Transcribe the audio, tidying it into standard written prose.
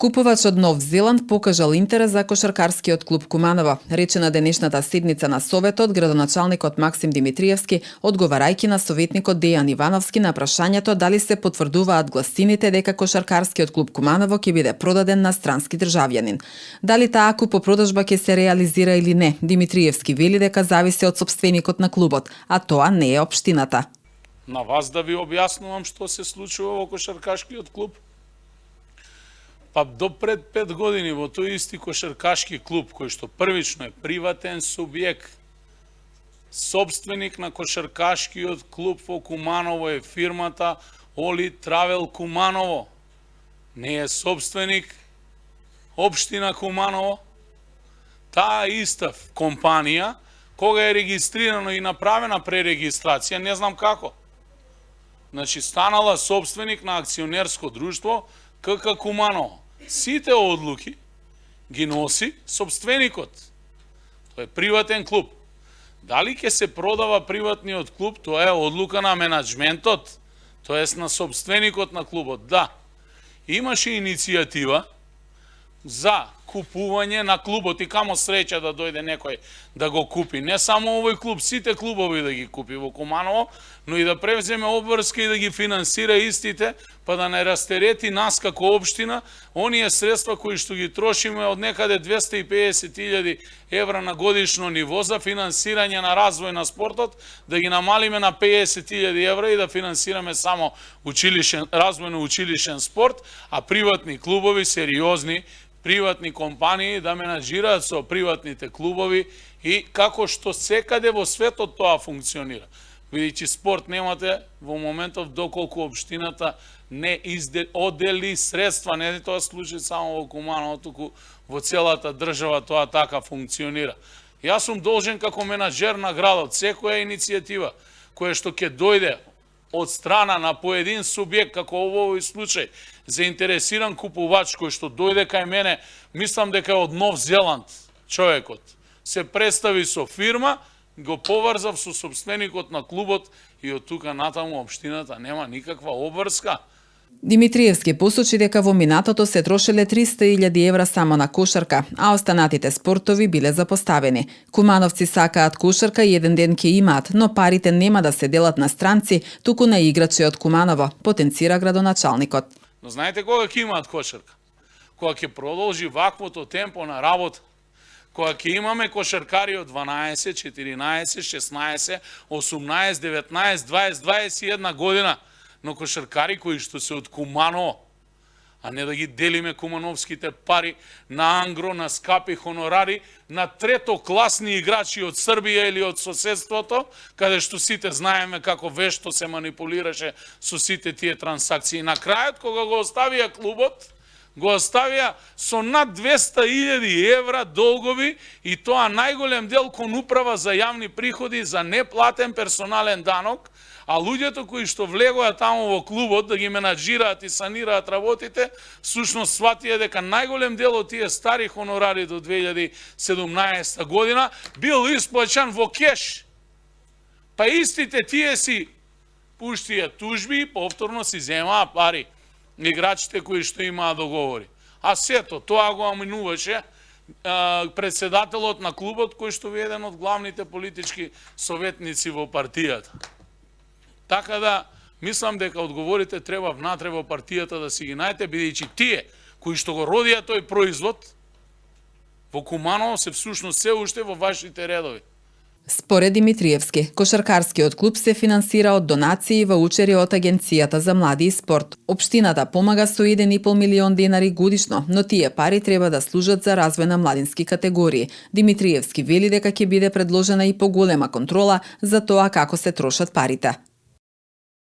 Купувач од Нов Зеланд покажал интерес за кошаркарскиот клуб Куманово, рече на денешната седница на Советот градоначалникот Максим Димитриевски, одговарајќи на советникот Дејан Ивановски на прашањето дали се потврдуваат гласините дека кошаркарскиот клуб Куманово ќе биде продаден на странски државјанин. Дали таа купопродажба ќе се реализира или не, Димитриевски вели дека зависи од сопственикот на клубот, а тоа не е општината. На вас да ви објаснувам што се случува во кошаркашкиот клуб? Па до пред 5 години во тој исти кошаркашки клуб, кој што првично е приватен субјект, собственик на кошаркашкиот клуб во Куманово е фирмата Оли Травел Куманово. Не е собственик општина Куманово. Таа иста компанија, кога е регистрирано и направена пререгистрација, не знам како. Значи, станала собственик на акционерско друштво КК Куманово. Сите одлуки ги носи собственикот. Тоа е приватен клуб. Дали ќе се продава приватниот клуб, тоа е одлука на менаџментот, тоест на собственикот на клубот. Да, имаше иницијатива за купување на клубот и камо среќа да дојде некој да го купи. Не само овој клуб, сите клубови да ги купи во Куманово, но и да превземе обврска и да ги финансира истите, па да не растерети нас како општина, оние средства кои што ги трошиме од некаде 250.000 евра на годишно ниво за финансирање на развој на спортот, да ги намалиме на 50.000 евра и да финансираме само развојно училишен спорт, а приватни клубови, сериозни приватни компании да менаџираат со приватните клубови и како што секаде во светот тоа функционира. Бидејќи спорт немате во моментов доколку општината не одели средства, не тоа случи само во Куманово, туку во целата држава тоа така функционира. Јас сум должен како менаџер на градот, секоја иницијатива која што ќе дојде од страна на поедин субјект, како овој случај, заинтересиран купувач кој што дојде кај мене, мислам дека од Нов Зеланд човекот, се представи со фирма, го поврзав со собственикот на клубот и од тука натаму општината нема никаква обврска. Димитриевски посочи дека во минатото се трошеле 300.000 евра само на кошарка, а останатите спортови биле запоставени. Кумановци сакаат кошарка и еден ден ќе имаат, но парите нема да се делат на странци, туку на играчи од Куманово, потенцира градоначалникот. Но знаете кога ќе имаат кошарка? Кога ќе продолжи ваквото темпо на работа, кога ќе имаме кошаркари од 12, 14, 16, 18, 19, 20, 21 година, но кошаркари кои што се од Куманово, а не да ги делиме кумановските пари на ангро, на скапи хонорари, на третокласни играчи од Србија или од соседството, каде што сите знаеме како вешто се манипулираше со сите тие трансакции. На крајот, кога го оставија клубот, го оставија со над 200.000 евра долгови и тоа најголем дел кон управа за јавни приходи за неплатен персонален данок, а луѓето кои што влегоа таму во клубот да ги менаџираат и санираат работите, всушност сватија дека најголем дел од тие стари хонорари до 2017 година бил исплаќан во кеш. Па истите тие си пуштија тужби и повторно си земаа пари играчите кои што имаа договори. А сето, тоа го аминуваше председателот на клубот, кој што е еден од главните политички советници во партијата. Така да, мислам дека одговорите треба внатре во партијата да си ги најдете, бидејќи тие кои што го родија тој производ во Куманово се всушност се уште во вашите редови. Според Димитриевски, кошаркарскиот клуб се финансира од донации и ваучери од Агенцијата за млади и спорт. Општината помага со 1,5 милион денари годишно, но тие пари треба да служат за развој на младински категории. Димитриевски вели дека ќе биде предложена и поголема контрола за тоа како се трошат парите.